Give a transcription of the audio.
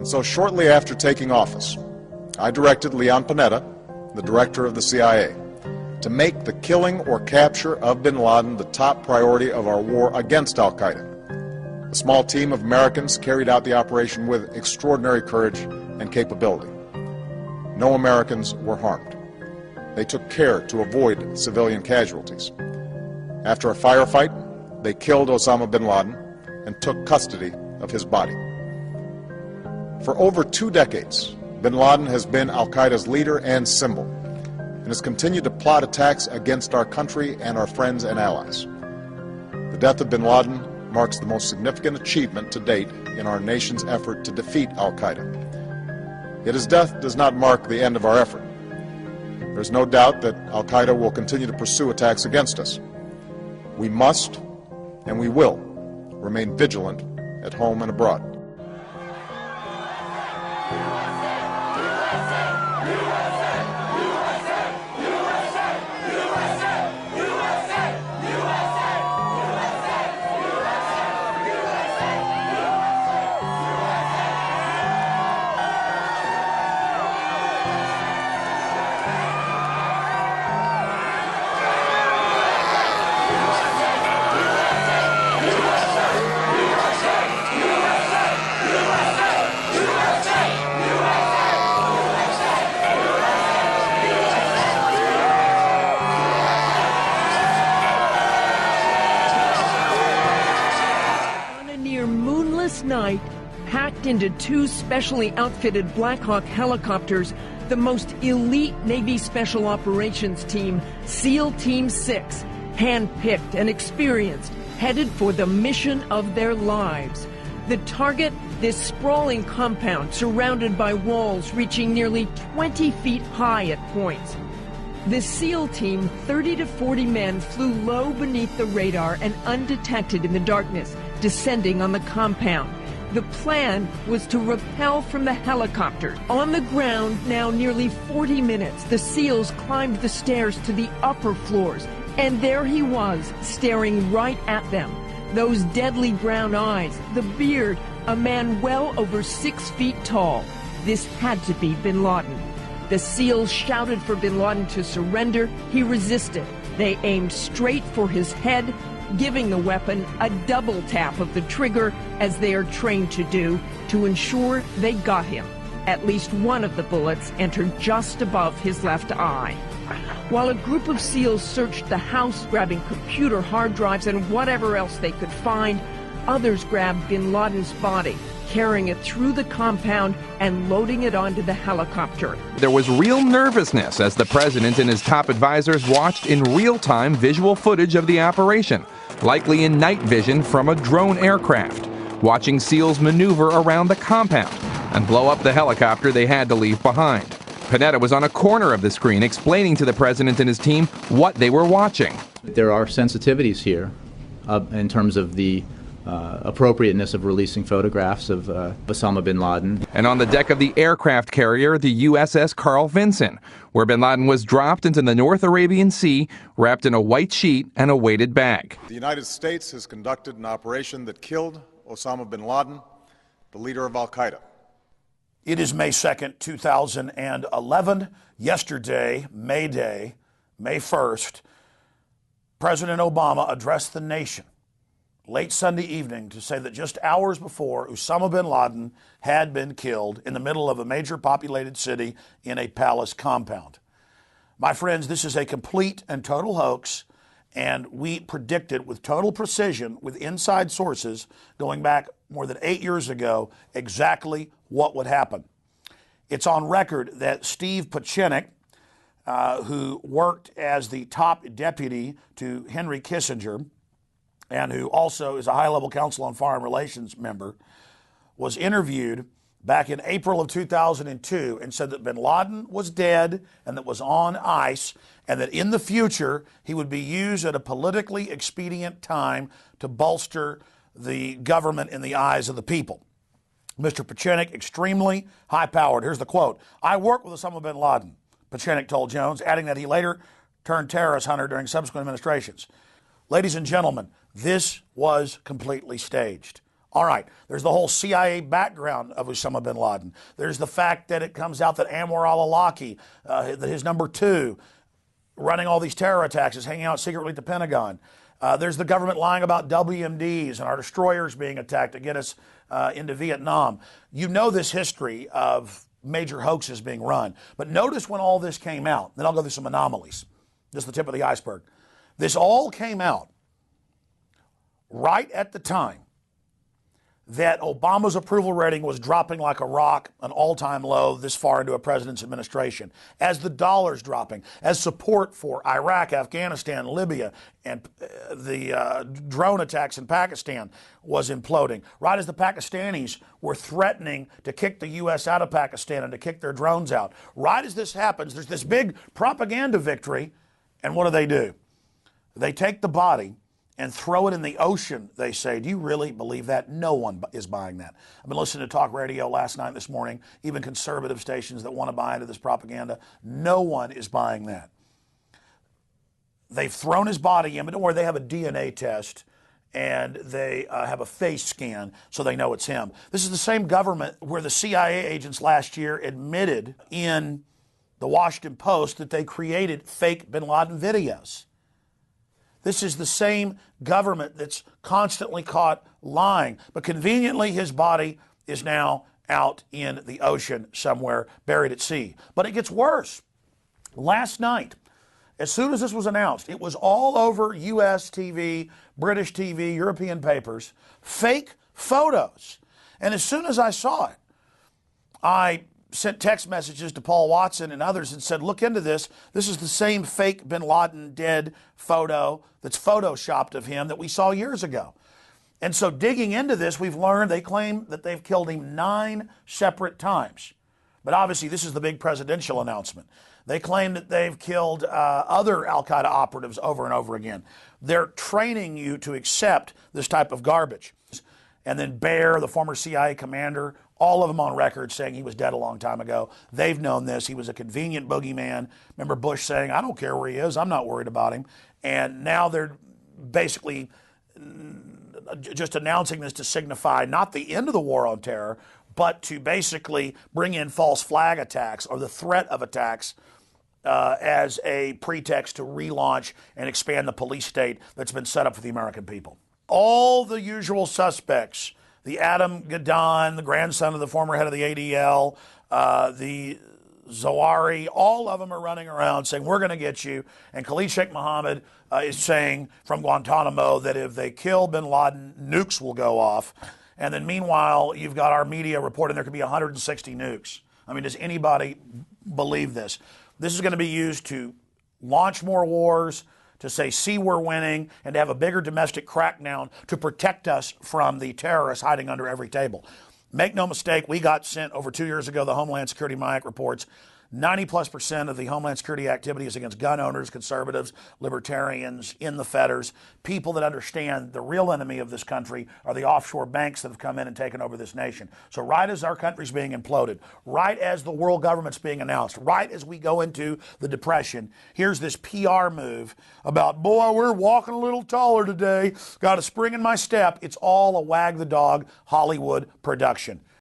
And so shortly after taking office, I directed Leon Panetta, the director of the CIA, to make the killing or capture of bin Laden the top priority of our war against al-Qaeda. A small team of Americans carried out the operation with extraordinary courage and capability. No Americans were harmed. They took care to avoid civilian casualties. After a firefight, they killed Osama bin Laden and took custody of his body. For over 2 decades, bin Laden has been al-Qaeda's leader and symbol, and has continued to plot attacks against our country and our friends and allies. The death of bin Laden marks the most significant achievement to date in our nation's effort to defeat al-Qaeda. Yet his death does not mark the end of our effort. There's no doubt that al-Qaeda will continue to pursue attacks against us. We must, and we will, remain vigilant at home and abroad. Night, packed into 2 specially outfitted Black Hawk helicopters, the most elite Navy Special Operations team, SEAL Team 6, handpicked and experienced, headed for the mission of their lives. The target, this sprawling compound surrounded by walls reaching nearly 20 feet high at points. The SEAL team, 30 to 40 men, flew low beneath the radar and undetected in the darkness, descending on the compound. The plan was to rappel from the helicopter. On the ground, now nearly 40 minutes, the SEALs climbed the stairs to the upper floors, and there he was, staring right at them. Those deadly brown eyes, the beard, a man well over 6 feet tall. This had to be bin Laden. The SEALs shouted for bin Laden to surrender. He resisted. They aimed straight for his head, giving the weapon a double tap of the trigger, as they are trained to do, to ensure they got him. At least one of the bullets entered just above his left eye. While a group of SEALs searched the house, grabbing computer hard drives and whatever else they could find, others grabbed bin Laden's body, carrying it through the compound and loading it onto the helicopter. There was real nervousness as the president and his top advisors watched in real-time visual footage of the operation, likely in night vision from a drone aircraft, watching SEALs maneuver around the compound and blow up the helicopter they had to leave behind. Panetta was on a corner of the screen explaining to the president and his team what they were watching. There are sensitivities here in terms of the appropriateness of releasing photographs of Osama bin Laden. And on the deck of the aircraft carrier, the USS Carl Vinson, where bin Laden was dropped into the North Arabian Sea, wrapped in a white sheet and a weighted bag. The United States has conducted an operation that killed Osama bin Laden, the leader of al-Qaeda. It is May 2nd, 2011. Yesterday, May Day, May 1st, President Obama addressed the nation late Sunday evening to say that just hours before, Osama bin Laden had been killed in the middle of a major populated city in a palace compound. My friends, this is a complete and total hoax, and we predicted with total precision, with inside sources, going back more than 8 years ago, exactly what would happen. It's on record that Steve Pachinik, who worked as the top deputy to Henry Kissinger, and who also is a high-level Council on Foreign Relations member, was interviewed back in April of 2002 and said that bin Laden was dead and that was on ice, and that in the future he would be used at a politically expedient time to bolster the government in the eyes of the people. Mr. Pachinik, extremely high-powered. Here's the quote. "I worked with Osama bin Laden," Pachinik told Jones, adding that he later turned terrorist hunter during subsequent administrations. Ladies and gentlemen, this was completely staged. All right, there's the whole CIA background of Osama bin Laden. There's the fact that it comes out that Anwar al-Awlaki, his number two, running all these terror attacks, is hanging out secretly at the Pentagon. There's the government lying about WMDs and our destroyers being attacked to get us into Vietnam. You know this history of major hoaxes being run. But notice when all this came out, then I'll go through some anomalies, just the tip of the iceberg. This all came out right at the time that Obama's approval rating was dropping like a rock, an all-time low this far into a president's administration, as the dollar's dropping, as support for Iraq, Afghanistan, Libya, and the drone attacks in Pakistan was imploding, right as the Pakistanis were threatening to kick the U.S. out of Pakistan and to kick their drones out. Right as this happens, there's this big propaganda victory, and what do? They take the body and throw it in the ocean, they say. Do you really believe that? No one is buying that. I've been listening to talk radio last night, this morning, even conservative stations that want to buy into this propaganda. No one is buying that. They've thrown his body in, but don't worry, they have a DNA test and they have a face scan so they know it's him. This is the same government where the CIA agents last year admitted in the Washington Post that they created fake bin Laden videos. This is the same government that's constantly caught lying. But conveniently, his body is now out in the ocean somewhere, buried at sea. But it gets worse. Last night, as soon as this was announced, it was all over U.S. TV, British TV, European papers, fake photos. And as soon as I saw it, I sent text messages to Paul Watson and others and said, look into this. This is the same fake bin Laden dead photo that's photoshopped of him that we saw years ago. And so digging into this, we've learned they claim that they've killed him 9 separate times. But obviously this is the big presidential announcement. They claim that they've killed other al-Qaeda operatives over and over again. They're training you to accept this type of garbage. And then Baer, the former CIA commander, all of them on record saying he was dead a long time ago. They've known this. He was a convenient boogeyman. Remember Bush saying, I don't care where he is. I'm not worried about him. And now they're basically just announcing this to signify not the end of the war on terror, but to basically bring in false flag attacks or the threat of attacks as a pretext to relaunch and expand the police state that's been set up for the American people. All the usual suspects, the Adam Gadon, the grandson of the former head of the ADL, the Zawahiri, all of them are running around saying, we're going to get you. And Khalid Sheikh Mohammed is saying from Guantanamo that if they kill bin Laden, nukes will go off. And then meanwhile, you've got our media reporting there could be 160 nukes. I mean, does anybody believe this? This is going to be used to launch more wars, to say, see, we're winning, and to have a bigger domestic crackdown to protect us from the terrorists hiding under every table. Make no mistake, we got sent over 2 years ago, the Homeland Security MIAC reports, 90+% of the Homeland Security activity is against gun owners, conservatives, libertarians, in the fetters, people that understand the real enemy of this country are the offshore banks that have come in and taken over this nation. So right as our country's being imploded, right as the world government's being announced, right as we go into the Depression, here's this PR move about, boy, we're walking a little taller today, got a spring in my step. It's all a wag the dog Hollywood production.